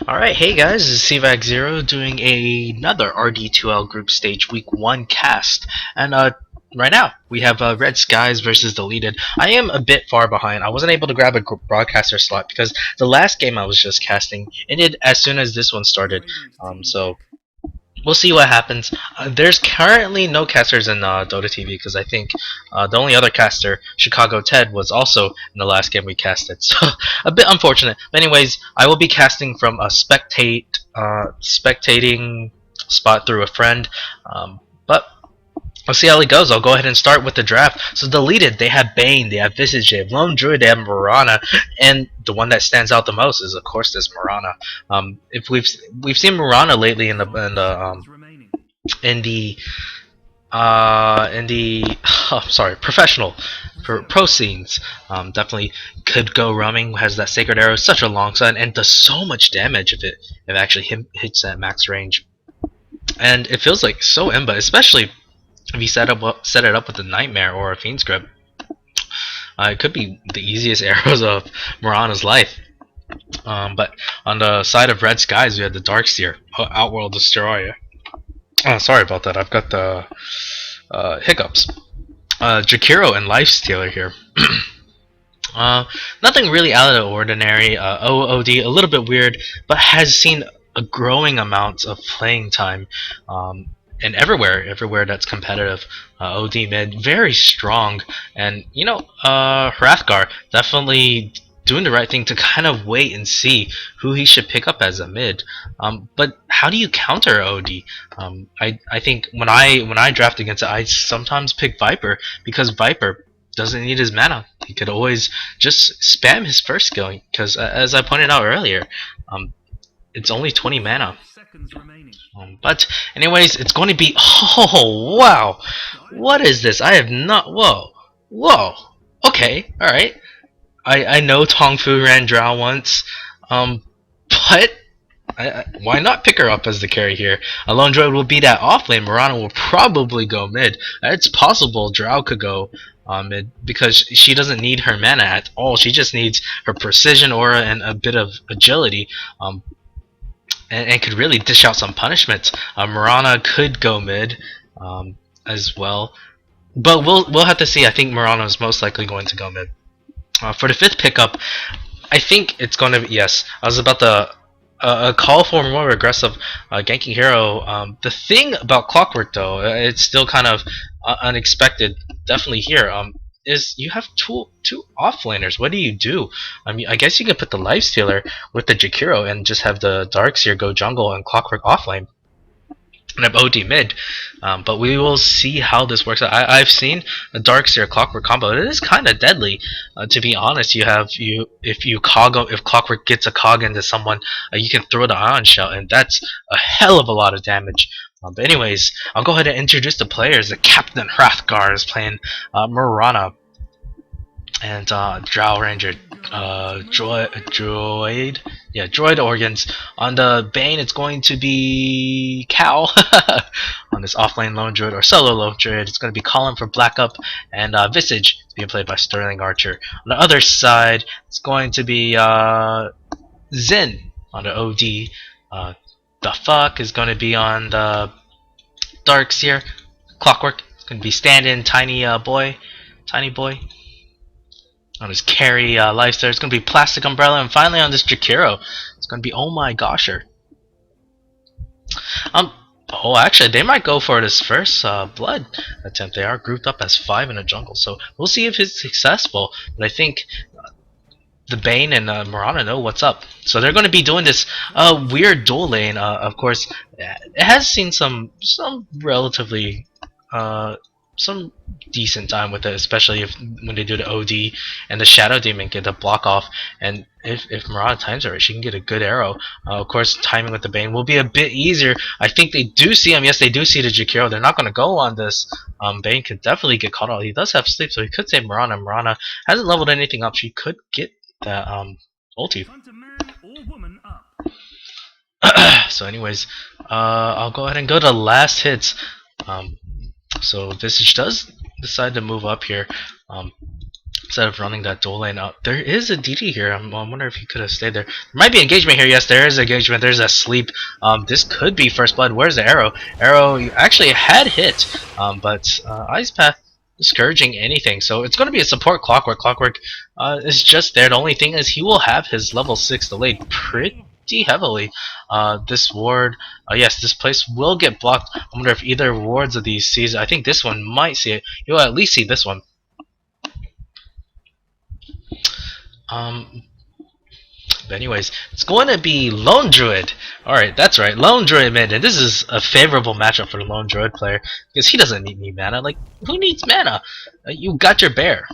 Alright, hey guys, this is CVAC0 doing another RD2L group stage week 1 cast. And right now, we have Red Skies versus Deleted. I am a bit far behind. I wasn't able to grab a broadcaster slot because the last game I was just casting ended as soon as this one started. So we'll see what happens. There's currently no casters in Dota TV because I think the only other caster, Chicago Ted, was also in the last game we casted. So a bit unfortunate. But anyways, I will be casting from a spectating spot through a friend. But let's see how it goes. I'll go ahead and start with the draft. So Deleted, they have Bane, they have Visage, they have Lone Druid, they have Mirana, and the one that stands out the most is of course this Mirana. If we've seen Mirana lately in the professional pro scenes. Definitely could go roaming, has that sacred arrow, such a long stun, and does so much damage if it actually hits that max range. And it feels like so imba, especially if you set it up with a Nightmare or a Fiend's Grip. It could be the easiest arrows of Mirana's life. But on the side of Red Skies, we had the Darkseer, Outworld Destroyer. Sorry about that. I've got the hiccups. Jakiro and Lifestealer here. Nothing really out of the ordinary. OOD, a little bit weird, but has seen a growing amount of playing time. And everywhere that's competitive. OD mid, very strong, and you know, Hrathgar definitely doing the right thing to kind of wait and see who he should pick up as a mid. But how do you counter OD? I think when I draft against it, I sometimes pick Viper because Viper doesn't need his mana. He could always just spam his first skill because, as I pointed out earlier, it's only 20 mana. But anyways, it's going to be, oh wow, what is this? I have not, whoa, okay, alright. I know Tong Fu ran Drow once, but why not pick her up as the carry here? A Lone Druid will be that off lane. Mirana will probably go mid. It's possible Drow could go mid because she doesn't need her mana at all. She just needs her precision aura and a bit of agility. And could really dish out some punishments. Mirana could go mid as well, but we'll have to see. I think Mirana is most likely going to go mid. For the 5th pickup, I think it's going to be, yes. I was about to call for more aggressive ganking hero. The thing about Clockwork though, it's still kind of unexpected. Definitely here. Is you have two offlaners. What do? I mean, I guess you could put the Lifestealer with the Jakiro and just have the Darkseer go jungle and Clockwork offlane and have OD mid. But we will see how this works out. I've seen a Darkseer Clockwork combo. It is kind of deadly, to be honest. If Clockwork gets a cog into someone, you can throw the Ion Shell, and that's a hell of a lot of damage. But anyways, I'll go ahead and introduce the players. The Captain Hrathgar is playing Mirana, and Drow Ranger, Droid Organs. On the Bane, it's going to be Cal. On this offlane Lone Druid or solo Lone Druid, it's going to be Colin for Black Up, and Visage is being played by Sterling Archer. On the other side, it's going to be Zin on the OD. The Fuck is going to be on the Darkseer. Clockwork is going to be stand-in Tiny Boy. On his carry Lifestealer, it's going to be Plastic Umbrella, and finally on this Jakiro, it's going to be Oh My Gosher. Oh, actually, they might go for this first blood attempt. They are grouped up as 5 in a jungle, so we'll see if it's successful. But I think the Bane and Mirana know what's up, so they're going to be doing this weird dual lane. Of course, it has seen some relatively some decent time with it, especially when they do the OD and the Shadow Demon get the block off, and if Mirana times her, she can get a good arrow. Of course, timing with the Bane will be a bit easier. I think they do see him. Yes, they do see the Jakiro. They're not going to go on this. Bane could definitely get caught out. He does have sleep, so he could save Mirana. Mirana hasn't leveled anything up. She could get that ulti. So anyways, I'll go ahead and go to last hits. So Visage does decide to move up here. instead of running that dual lane out. There is a DD here. I wonder if he could have stayed there. There might be engagement here. Yes, there is engagement. There's a sleep. This could be first blood. Where's the arrow? Arrow actually had hit, but Ice Path discouraging anything. So it's going to be a support Clockwork. Clockwork is just there. The only thing is he will have his level 6 delayed pretty heavily. This ward, yes, this place will get blocked. I wonder if either wards of these sees. I think this one might see it. You'll at least see this one. But anyways, it's going to be Lone Druid. Alright, that's right, Lone Druid mid, and this is a favorable matchup for the Lone Druid player, because he doesn't need mana. Like, who needs mana? You got your bear.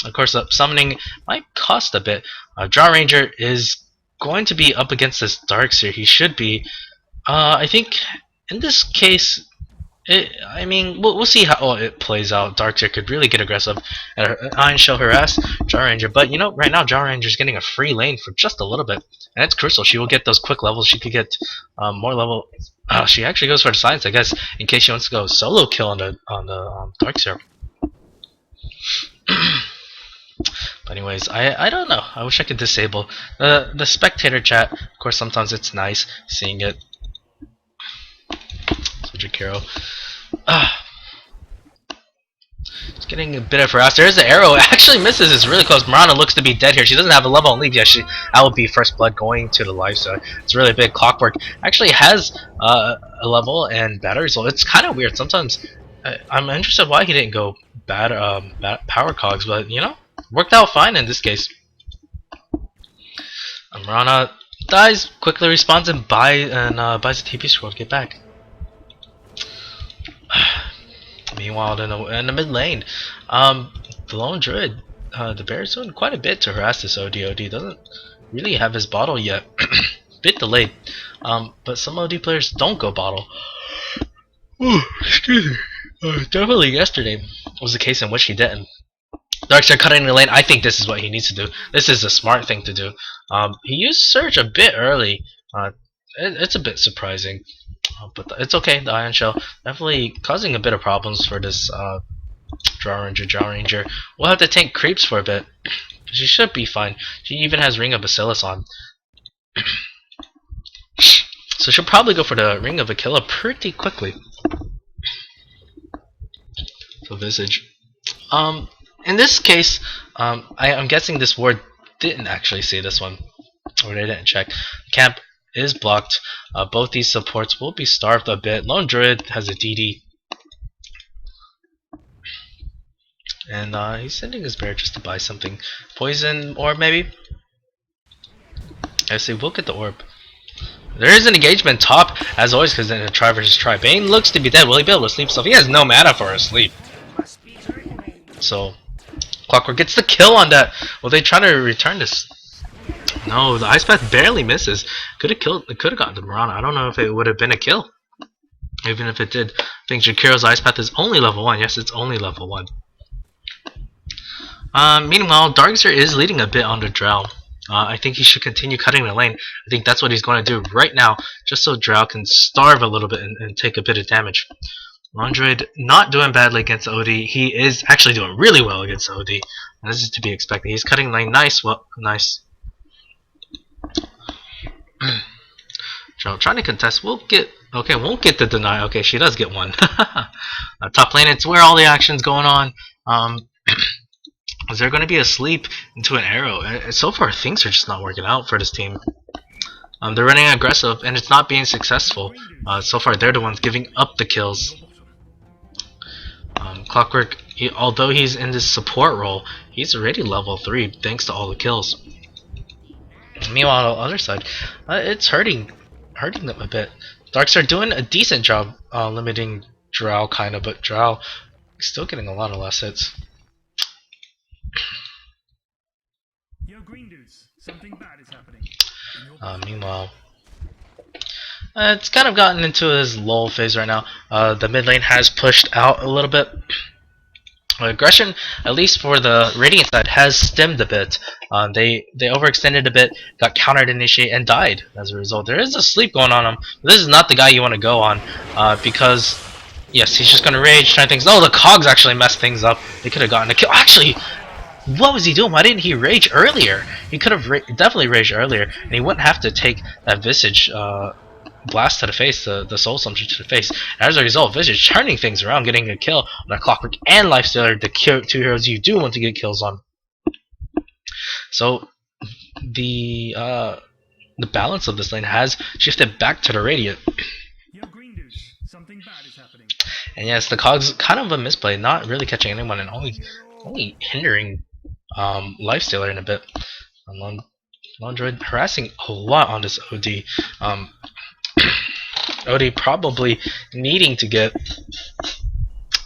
Of course, summoning might cost a bit. Draw Ranger is going to be up against this Darkseer. He should be. I think, in this case, I mean, we'll see how it plays out. Darkseer could really get aggressive and Iron Shell harass Jar Ranger, but you know, right now Jar Ranger's getting a free lane for just a little bit, and it's crucial. She will get those quick levels. She could get more level. She actually goes for the science, I guess, in case she wants to go solo kill on the Darkseer. But anyways, I don't know. I wish I could disable the spectator chat. Of course, sometimes it's nice seeing it. So Jakiro. It's getting a bit of harassed. There's the arrow. It actually misses. It's really close. Marana looks to be dead here. She doesn't have a level on leave yet. That would be first blood going to the life. So it's really big. Clockwork actually has a level and battery. So it's kind of weird. Sometimes I'm interested why he didn't go bad power cogs, but you know, worked out fine in this case. Marana dies, quickly respawns and buys a TP scroll to get back. Meanwhile, in the mid lane, the Lone Druid, the bear's doing quite a bit to harass this OD. Doesn't really have his bottle yet. Bit delayed. But some OD players don't go bottle. Ooh, excuse me. Definitely yesterday was the case in which he didn't. Darkseer cutting the lane. I think this is what he needs to do. This is a smart thing to do. He used Surge a bit early. It's a bit surprising. But it's okay. The Iron Shell definitely causing a bit of problems for this Draw Ranger. We'll have to tank creeps for a bit. She should be fine. She even has Ring of Bacillus on. So she'll probably go for the Ring of Aquila pretty quickly. So Visage. In this case, I'm guessing this ward didn't actually see this one. Or they didn't check. Camp is blocked. Both these supports will be starved a bit. Lone Druid has a DD. And he's sending his bear just to buy something. Poison orb maybe? I say we'll get the orb. There is an engagement top, as always, because then the try versus try. Bane looks to be dead. Will he be able to sleep stuff? He has no mana for a sleep. So Clockwork gets the kill on that. Will they try to return this? No, the Ice Path barely misses. Could have killed. It could have gotten to Marana. I don't know if it would have been a kill. Even if it did. I think Jakiro's Ice Path is only level 1. Yes, it's only level 1. Meanwhile, Darkseer is leading a bit on the Drow. I think he should continue cutting the lane. I think that's what he's going to do right now, just so Drow can starve a little bit and take a bit of damage. Lone Druid not doing badly against OD. He is actually doing really well against OD. And this is to be expected. He's cutting lane nice. Well, nice. Trying to contest. We'll get. Okay, won't get the deny. Okay, she does get one. Top lane. It's where all the action's going on. Is there going to be a sleep into an arrow? So far, things are just not working out for this team. They're running aggressive, and it's not being successful. So far, they're the ones giving up the kills. Clockwork, although he's in this support role, he's already level 3 thanks to all the kills. Meanwhile, on the other side, it's hurting them a bit. Darkseer doing a decent job limiting Drow, kind of, but Drow still getting a lot of less hits. Yo, green dudes, something bad is happening. Meanwhile, it's kind of gotten into his lull phase right now. The mid lane has pushed out a little bit. Aggression, at least for the Radiant side, has stemmed a bit. They overextended a bit, got countered initiate, and died as a result. There is a sleep going on him. This is not the guy you want to go on because, yes, he's just going to rage, try things. Oh, the cogs actually messed things up. They could have gotten a kill. Actually, What was he doing? Why didn't he rage earlier? He could have definitely raged earlier, and he wouldn't have to take that Visage blast to the face, the Soul Sumption to the face. And as a result, Visage turning things around, getting a kill on a Clockwork and Lifestealer, the two heroes you do want to get kills on. So the balance of this lane has shifted back to the Radiant. Yo, Green Dudes, something bad is happening. And yes, the Cog's kind of a misplay, not really catching anyone and only hindering Lifestealer in a bit. Lone Droid harassing a lot on this OD. OD probably needing to get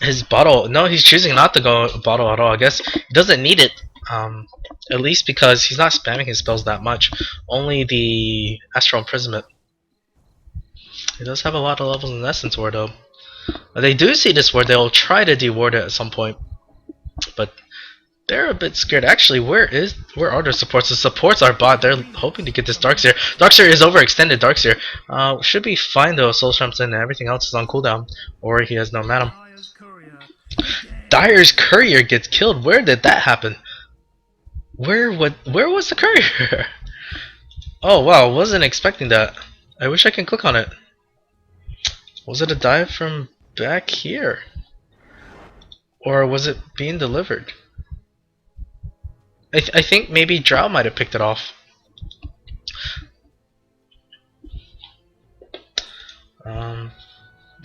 his bottle. No, he's choosing not to go bottle at all. I guess he doesn't need it. At least because he's not spamming his spells that much. Only the Astral Imprisonment. He does have a lot of levels in Essence Ward though. They do see this ward. They'll try to deward it at some point, but they're a bit scared. Actually, where are their supports? The supports are bot. They're hoping to get this Darkseer. Darkseer is overextended. Darkseer should be fine though. Soul Shrimps and everything else is on cooldown, or he has no mana. Dyer's courier gets killed. Where did that happen? Where was the courier? Oh wow, wasn't expecting that. I wish I can click on it. Was it a dive from back here? Or was it being delivered? I think maybe Drow might have picked it off.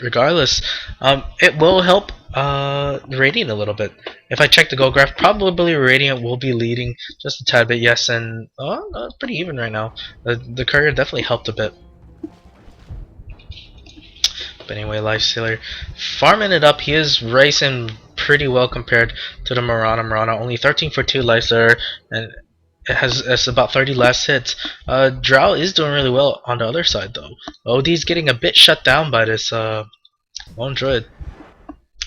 Regardless, it will help Radiant a little bit. If I check the goal graph, probably Radiant will be leading just a tad bit, yes, and pretty even right now. The courier definitely helped a bit. But anyway, Lifestealer farming it up. He is racing pretty well compared to the Mirana. Mirana only 13 for 2 Lifestealer, and it's about 30 last hits. Drow is doing really well on the other side though. OD's getting a bit shut down by this Lone Droid.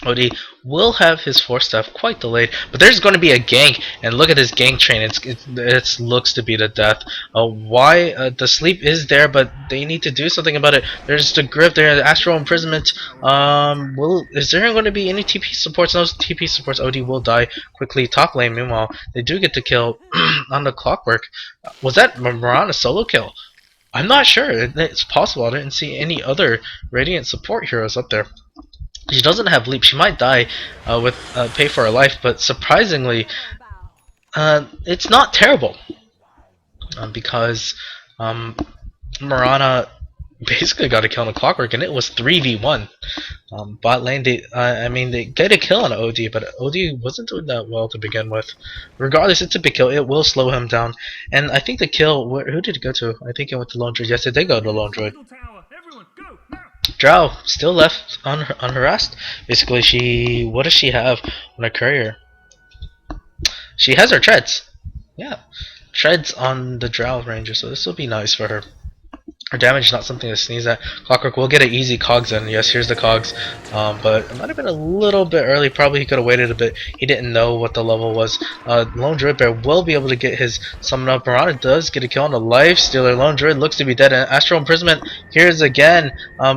OD will have his Force Staff quite delayed, but there's going to be a gank, and look at this gank train. It looks to be the death. Why the sleep is there, but they need to do something about it. There's the grip there, the Astral Imprisonment. Is there going to be any TP supports? No TP supports. OD will die quickly. Top lane, meanwhile, they do get the kill on the Clockwork. Was that Mirana solo kill? I'm not sure. It's possible. I didn't see any other Radiant support heroes up there. She doesn't have leap. She might die with pay for her life, but surprisingly, it's not terrible because Mirana basically got a kill on the Clockwork, and it was 3v1. Bot lane, they get a kill on OD, but OD wasn't doing that well to begin with. Regardless, it's a big kill. It will slow him down, and I think the kill. Who did it go to? I think it went to Lone Droid. Yes, it did go to Lone Droid. Drow still left unharassed. Basically, what does she have on her courier? She has her treads. Yeah, treads on the Drow Ranger, so this will be nice for her. Her damage is not something to sneeze at. Clockwork will get an easy cogs in. Yes, here's the cogs. But it might have been a little bit early. Probably he could have waited a bit. He didn't know what the level was. Lone Droid Bear will be able to get his summon up. Mirana does get a kill on the Lifestealer. Lone Droid looks to be dead. And Astral Imprisonment here's again.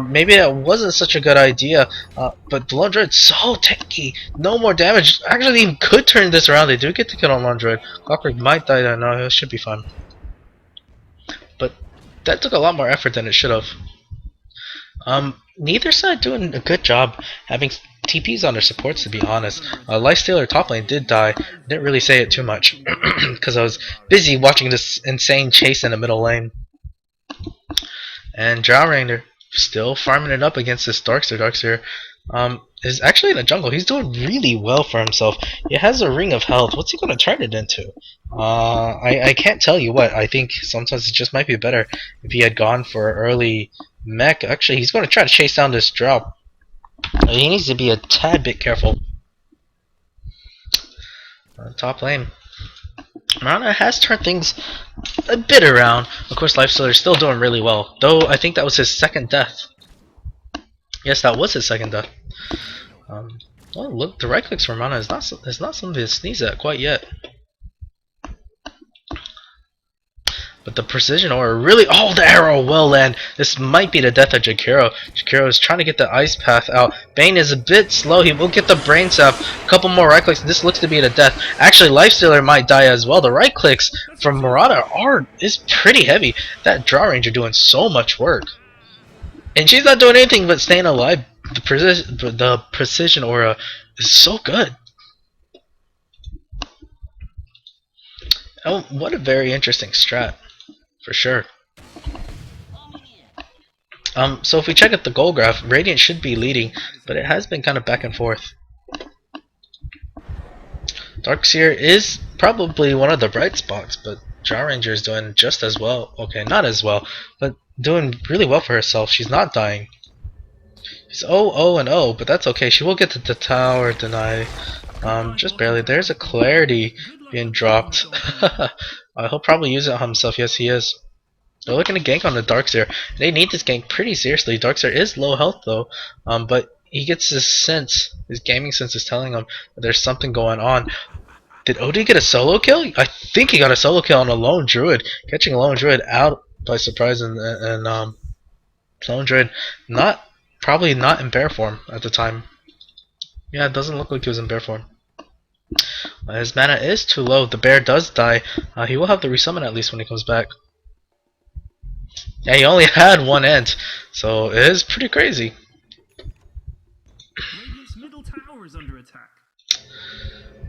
Maybe that wasn't such a good idea. But the Lone Droid's so tanky. No more damage. Actually, he could turn this around. They do get the kill on Lone Droid. Clockwork might die there. No, it should be fine. But that took a lot more effort than it should have. Neither side doing a good job having TPs on their supports, to be honest. Lifestealer top lane did die. Didn't really say it too much because I was busy watching this insane chase in the middle lane. And Drow Ranger still farming it up against this Darkseer. Darkseer is actually in the jungle. He's doing really well for himself. He has a ring of health. What's he going to turn it into? I can't tell you what. I think sometimes it just might be better if he had gone for early mech. Actually, he's going to try to chase down this Drow. He needs to be a tad bit careful. Top lane. Mirana has turned things a bit around. Of course, Lifestealer is still doing really well. Though, I think that was his second death. Yes, that was his second death. Well, look, the right clicks for Mirana is not something to sneeze at quite yet. But the precision aura really... Oh, the arrow will land. This might be the death of Jakiro. Jakiro is trying to get the ice path out. Bane is a bit slow. He will get the brain sap. A couple more right clicks. This looks to be the death. Actually, Lifestealer might die as well. The right clicks from Murata is pretty heavy. That Draw Ranger doing so much work. And she's not doing anything but staying alive. The precision aura is so good. Oh, what a very interesting strat, for sure. So if we check out the goal graph, Radiant should be leading, but it has been kind of back and forth. Darkseer is probably one of the bright spots, but Draw Ranger is doing just as well. Okay, not as well, but doing really well for herself. She's not dying. She's 0-0-0, but that's okay. She will get to the tower deny. Just barely. There's a clarity being dropped. He'll probably use it himself. Yes, he is. They're looking to gank on the Darkseer. They need this gank pretty seriously. Darkseer is low health though, but he gets this sense. His gaming sense is telling him that there's something going on. Did OD get a solo kill? I think he got a solo kill on a lone druid, catching a lone druid out by surprise, and lone druid probably not in bear form at the time. Yeah, it doesn't look like he was in bear form. His mana is too low. The bear does die. He will have to resummon at least when he comes back. Yeah, he only had one end, so it is pretty crazy. Radiant's middle tower is under attack.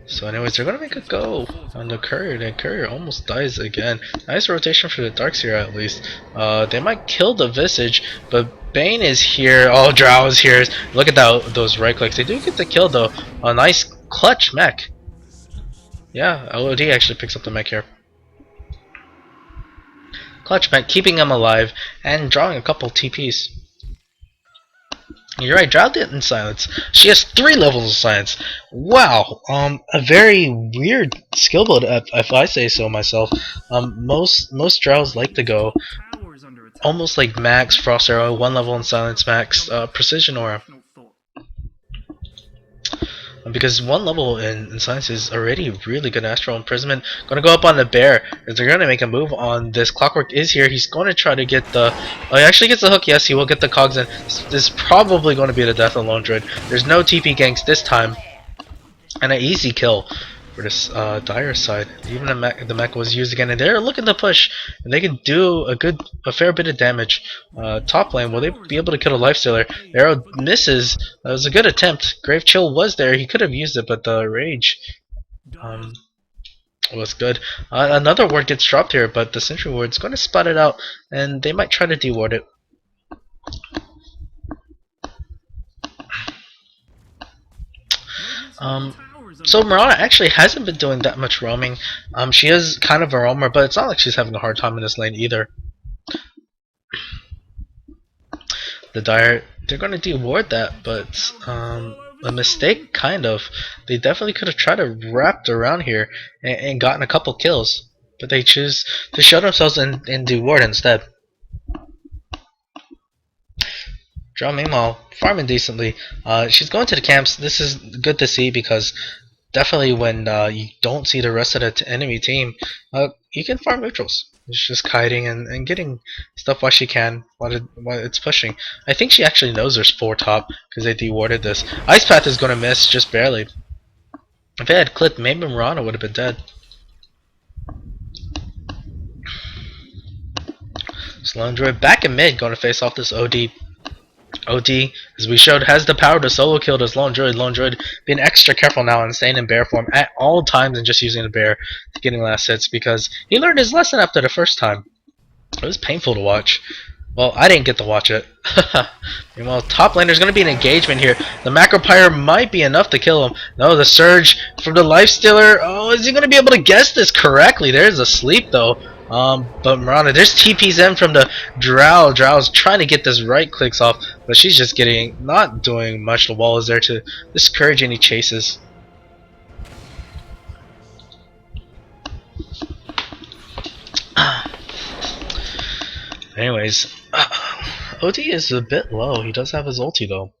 So anyways, they're going to make a go on the courier, and courier almost dies again. Nice rotation for the Darkseer at least. They might kill the Visage, but Bane is here. Oh, Drow is here. Look at those right clicks. They do get the kill though. A nice clutch mech. Yeah, LOD actually picks up the mech here. Clutch mech, keeping him alive and drawing a couple TPs. You're right, Drow did in silence. She has 3 levels of silence. Wow, a very weird skill build, if I say so myself. Most Drows like to go almost like max Frost Arrow, 1 level in silence, max Precision Aura. Because 1 level in silence is already really good. Astral Imprisonment. Gonna go up on the bear. They're gonna make a move on this. Clockwork is here. He's gonna try to get the... Oh, he actually gets the hook. Yes, he will get the cogs in. This is probably going to be the death of Lone Druid. There's no TP ganks this time. And an easy kill for this dire side. Even the mech was used again, and they're looking to push. And they can do a fair bit of damage. Top lane, will they be able to kill a Lifestealer? Arrow misses. That was a good attempt. Grave Chill was there. He could have used it, but the rage was good. Another ward gets dropped here, but the Sentry Ward's going to spot it out, and they might try to deward it. So Murata actually hasn't been doing that much roaming. She is kind of a roamer, but it's not like she's having a hard time in this lane either. The Dire, they're going to deward that, but a mistake, kind of. They definitely could have tried to wrap around here and gotten a couple kills, but they choose to show themselves and deward instead. Drow meanwhile farming decently. She's going to the camps. This is good to see because definitely when you don't see the rest of the enemy team, you can farm neutrals. It's just kiting and getting stuff while she can, while it's pushing. I think she actually knows there's 4 top because they dewarded this. Ice Path is going to miss just barely. If it had clipped, maybe Murata would have been dead. Lone Druid back in mid, going to face off this OD. OD, as we showed, has the power to solo kill this Lone Druid. Lone Druid being extra careful now and staying in bear form at all times and just using the bear to getting last hits because he learned his lesson after the first time. It was painful to watch. Well, I didn't get to watch it. Meanwhile, top lane, there's going to be an engagement here. The Macropyre might be enough to kill him. No, the Surge from the Lifestealer. Oh, is he going to be able to guess this correctly? There's a sleep, though. But Murata, there's TPs in from the Drow. Drow's trying to get this right clicks off, but she's just not doing much. The wall is there to discourage any chases. Anyways, OD is a bit low. He does have his ulti though.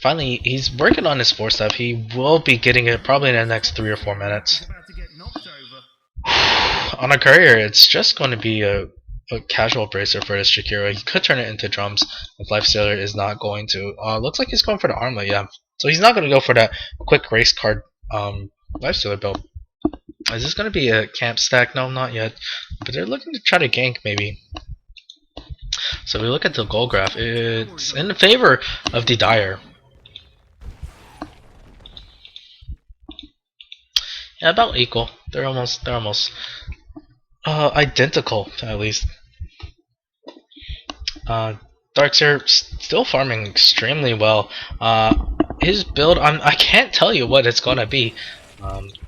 Finally, he's working on his 4-step. He will be getting it probably in the next 3 or 4 minutes. on a courier, it's just going to be a casual bracer for this Jakiro. He could turn it into drums if Lifestealer is not going to. Looks like he's going for the armlet, yeah. So he's not going to go for that quick race card Lifestealer build. Is this going to be a camp stack? No, not yet. But they're looking to try to gank, maybe. So we look at the goal graph. It's in favor of the Dire. Yeah, about equal. They're almost identical, at least. Darkseer still farming extremely well. His build, I can't tell you what it's gonna be.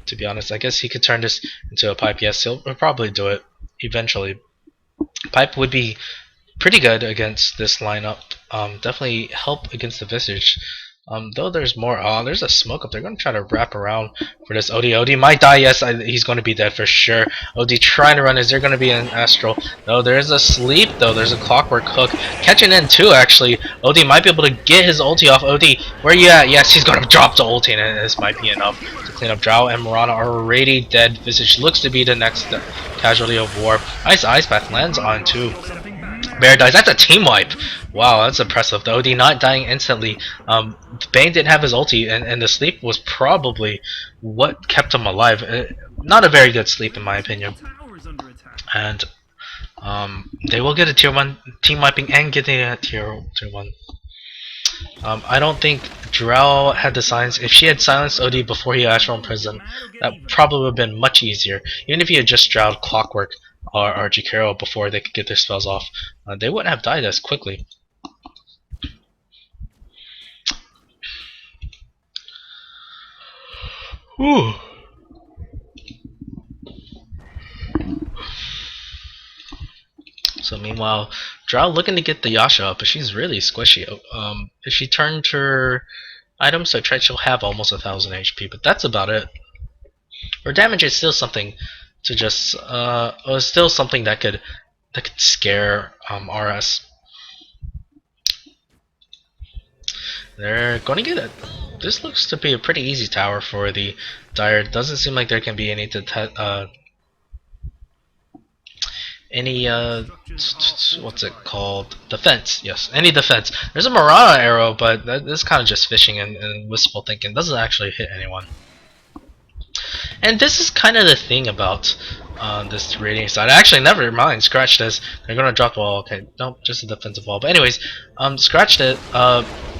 To be honest, I guess he could turn this into a pipe. Yes, he'll probably do it eventually. Pipe would be pretty good against this lineup. Definitely help against the Visage. Though there's more. There's a smoke up. They're gonna try to wrap around for this OD. OD might die. Yes, he's gonna be dead for sure. OD trying to run. Is there gonna be an Astral? No, there's a sleep though. There's a Clockwork Hook catching in too. Actually, OD might be able to get his ulti off. OD, where you at? Yes, he's gonna drop the ulti, and this might be enough to clean up. Drow and Mirana are already dead. Visage looks to be the next casualty of war. Nice Ice Path lands on too. Bear dies. That's a team wipe. Wow, that's impressive. The OD not dying instantly. Bane didn't have his ulti, and the sleep was probably what kept him alive. Not a very good sleep, in my opinion. And they will get a tier 1 team wiping and getting a tier 1. I don't think Drow had the silence. If she had silenced OD before he Astral Prison, that probably would have been much easier. Even if he had just Drowed Clockwork or Jakiro before they could get their spells off, they wouldn't have died as quickly. Whew. So meanwhile, Drow looking to get the Yasha up, but she's really squishy. If she turned her items, so she'll have almost 1000 HP, but that's about it. Her damage is still something to just still something that could scare RS. They're going to get it. This looks to be a pretty easy tower for the Dire. It doesn't seem like there can be any what's it called? Defense. Yes, any defense. There's a Mirana arrow, but this is kind of just fishing and wistful thinking. Doesn't actually hit anyone. And this is kind of the thing about this rating side. Actually, never mind. Scratch this. They're gonna drop the wall. Okay, nope, just a defensive wall. But anyways, scratched it.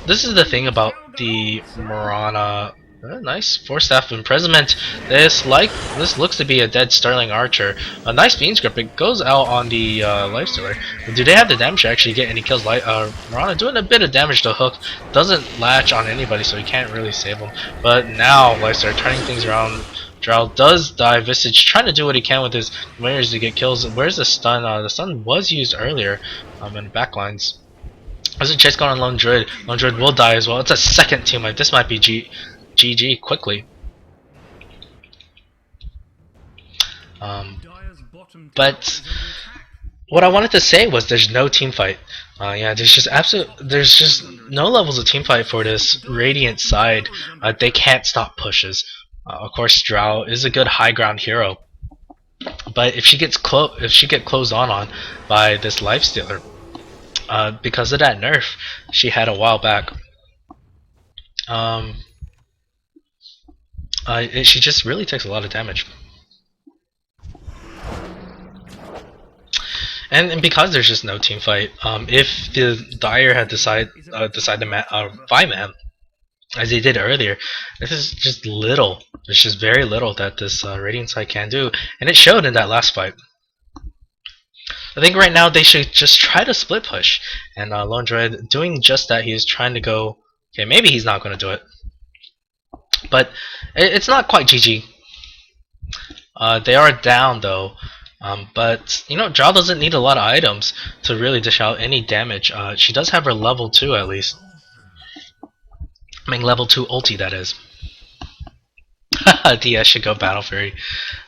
This is the thing about the Mirana. Nice 4-staff imprisonment. This looks to be a dead Sterling Archer. A nice Fiend's Grip. It goes out on the Lifestealer. Do they have the damage to actually get any kills? Mirana doing a bit of damage to Hook. Doesn't latch on anybody, so he can't really save him. But now Lifestealer turning things around. Drow does die. Visage trying to do what he can with his winners to get kills. Where's the stun? The stun was used earlier in backlines. There's a chase going on Lone Druid. Lone Druid will die as well. It's a second team wipe. This might be GG quickly. But what I wanted to say was there's no team fight. Yeah, there's just no levels of team fight for this Radiant side. They can't stop pushes. Of course, Drow is a good high ground hero, but if she gets closed on by this Lifestealer, because of that nerf she had a while back, she just really takes a lot of damage. And because there's just no team fight, if the Dire had decided to 5-man, as they did earlier, this is just little. There's just very little that this Radiant side can do, and it showed in that last fight. I think right now they should just try to split push, and Lone Druid doing just that. He is trying to go. Okay, maybe he's not going to do it, but it's not quite GG. They are down though, but you know, Drow doesn't need a lot of items to really dish out any damage. She does have her level 2 at least. I mean, level 2 ulti, that is. DS should go Battle Fury.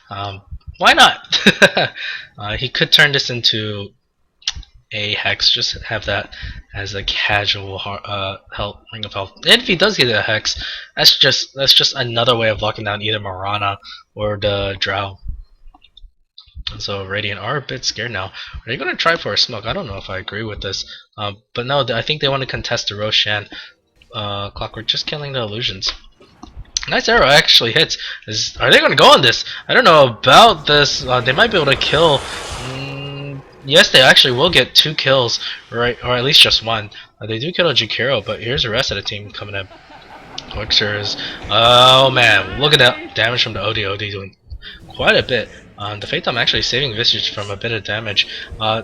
Why not? He could turn this into a Hex. Just have that as a casual Ring of Health. And if he does get a Hex, that's just another way of locking down either Mirana or the Drow. So Radiant are a bit scared now. Are they going to try for a smoke? I don't know if I agree with this. But no, I think they want to contest the Roshan. Clockwork just killing the illusions. Nice arrow actually hits. Are they going to go on this? I don't know about this. They might be able to kill. Yes, they actually will get 2 kills, right? Or at least just 1. They do kill a Jakiro, but here's the rest of the team coming in. Elixir is. Oh man, look at that damage from the OD. OD doing quite a bit. The Phantom actually saving Visage from a bit of damage.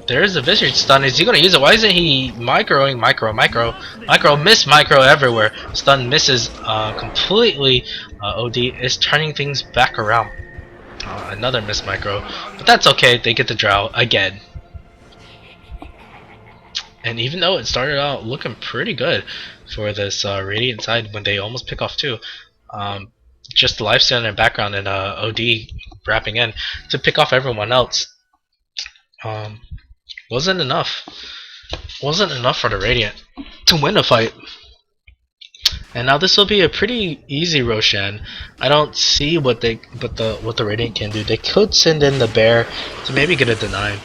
There is a Visage stun. Is he going to use it? Why isn't he microing? Micro, miss micro everywhere. Stun misses completely. OD is turning things back around. Another miss micro. But that's okay. They get the drow again. And even though it started out looking pretty good for this Radiant side when they almost pick off 2, just the lifesteal and background and OD wrapping in to pick off everyone else wasn't enough. Wasn't enough for the Radiant to win the fight. And now this will be a pretty easy Roshan. I don't see what the Radiant can do. They could send in the bear to maybe get a deny.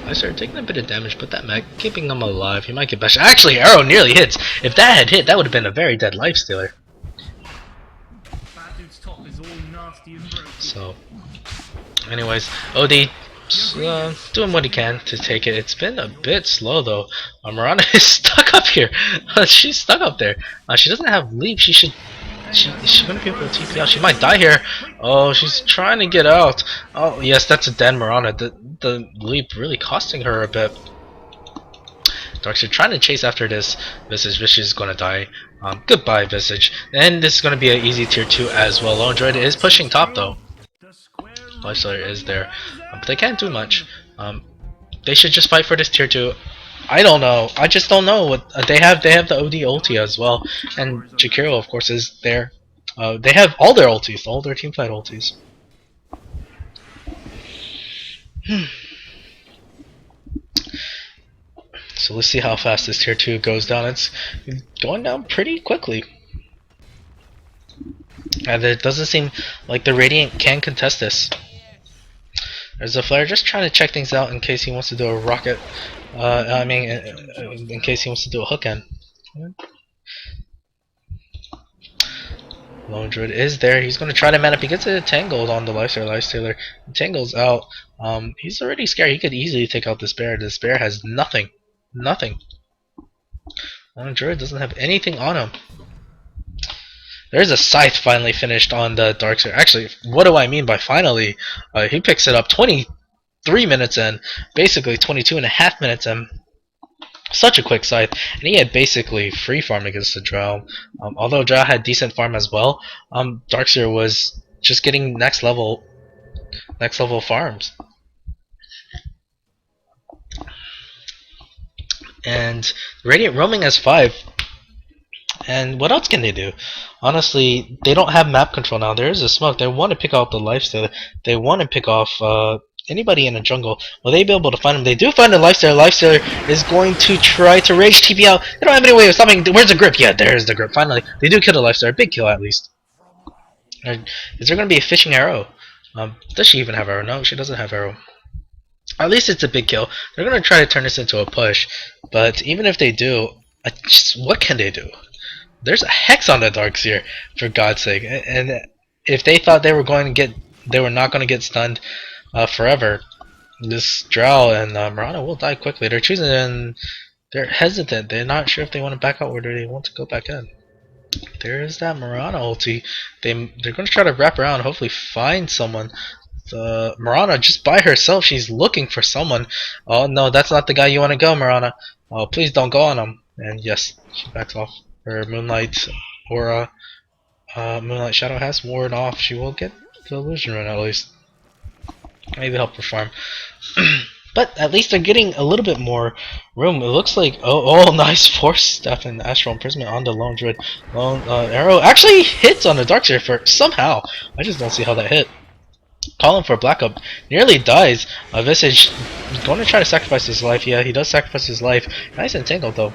I started taking a bit of damage, but that mech keeping him alive. He might get bashed. Actually, arrow nearly hits. If that had hit, that would have been a very dead life stealer. So, anyways, OD doing what he can to take it. It's been a bit slow though. Miranda is stuck up here. She's stuck up there. She doesn't have leap. She should. She wouldn't be able to TP out. She might die here. Oh, she's trying to get out. Oh, yes, that's a dead Miranda. The leap really costing her a bit. Darkseid trying to chase after this Visage. Visage is going to die. Goodbye, Visage. And this is going to be an easy tier 2 as well. Lone Droid is pushing top though. Lifestealer is there. But they can't do much. They should just fight for this tier 2. I don't know. I just don't know what they have. They have the OD ulti as well, and Jakiro of course is there. They have all their ultis, all their teamfight ultis. So let's see how fast this tier 2 goes down. It's going down pretty quickly. And it doesn't seem like the Radiant can contest this. There's a Flare just trying to check things out in case he wants to do a rocket. In case he wants to do a hook end. Lone Druid is there. He's going to try to man up. He gets it tangled on the Lifestealer. Tangles out. He's already scared. He could easily take out this bear. This bear has nothing. Nothing. Lone Druid doesn't have anything on him. There's a scythe finally finished on the Darkseid. Actually, what do I mean by finally? He picks it up 23 minutes in, basically 22.5 minutes in. Such a quick scythe, and he had basically free farm against the Drow. Although Drow had decent farm as well, Darkseid was just getting next level farms. And Radiant roaming as 5. And what else can they do? Honestly, they don't have map control now. There is a smoke. They want to pick out the lifestealer. They want to pick off anybody in the jungle. Will they be able to find them? They do find the lifestealer. Lifestealer is going to try to rage TP out. They don't have any way of stopping. Where's the grip? Yeah, there's the grip. Finally, they do kill the lifestealer. Big kill at least. Is there going to be a fishing arrow? Does she even have arrow? No, she doesn't have arrow. At least it's a big kill. They're going to try to turn this into a push. But even if they do, what can they do? There's a hex on the Darkseer, for God's sake. And if they thought they were not going to get stunned forever, this Drow and Mirana will die quickly. They're choosing, and they're hesitant. They're not sure if they want to back out or do they want to go back in. There's that Mirana ulti. They're going to try to wrap around, hopefully find someone. Mirana just by herself, she's looking for someone. Oh no, that's not the guy you want to go, Mirana. Oh, please don't go on him. And yes, she backs off. Her Moonlight Aura, Moonlight Shadow has worn off. She will get the illusion run at least. Maybe help her farm. But at least they're getting a little bit more room. It looks like nice Force Staff and Astral Imprisonment on the Lone Druid. Arrow actually hits on the Darkseer for somehow. I just don't see how that hit. Calling for Black Up nearly dies. Visage is going to try to sacrifice his life. Yeah, he does sacrifice his life. Nice and tangled though.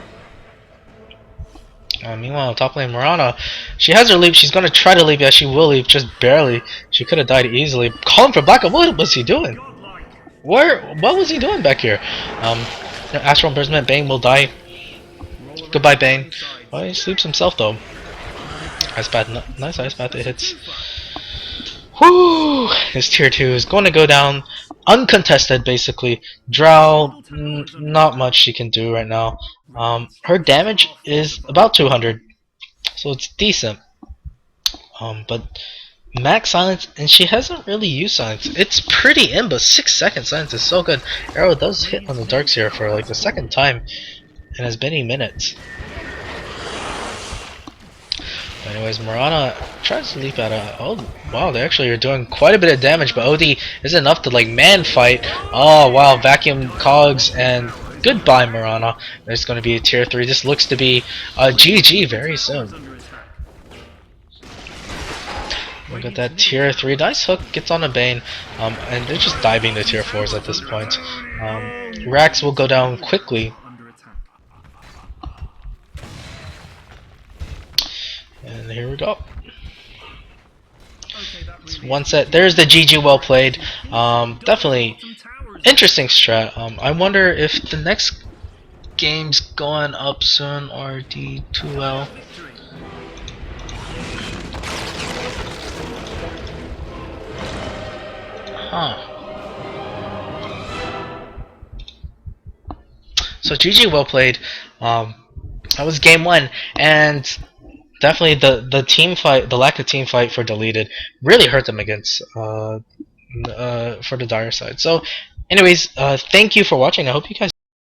Meanwhile, top lane Mirana, she has her leap. She's gonna try to leap. Yeah, she will leap, just barely. She could have died easily. Calling for Black. What was he doing? Godlike. What was he doing back here? Astral Imprisonment. Bane will die. Roll around Goodbye, on Bane. the sides. Well, he sleeps himself though. Ice Path, nice Ice Path. It hits. Whoo! His tier 2 is going to go down uncontested, basically. Drow, not much she can do right now. Her damage is about 200, so it's decent. But max silence, and she hasn't really used silence. It's pretty in, but 6 second silence is so good. Arrow does hit on the darks here for like the second time in as many minutes. Anyways, Mirana tries to leap at a. Oh, wow, they actually are doing quite a bit of damage, but OD is enough to like man fight. Oh, wow, vacuum cogs and goodbye, Mirana. There's going to be a tier 3. This looks to be a GG very soon. Under attack. Look at that tier 3. Nice hook gets on a Bane, and they're just diving the tier 4s at this point. Rax will go down quickly. Under attack. And here we go. Okay, that really One set. There's the GG, well played. Definitely some towers. interesting strat. I wonder if the next game's going up soon. RD2L. Victory. Huh. So GG, well played. That was game 1, and definitely the team fight, the lack of team fight for deleted, really hurt them against for the dire side. So, anyways, thank you for watching. I hope you guys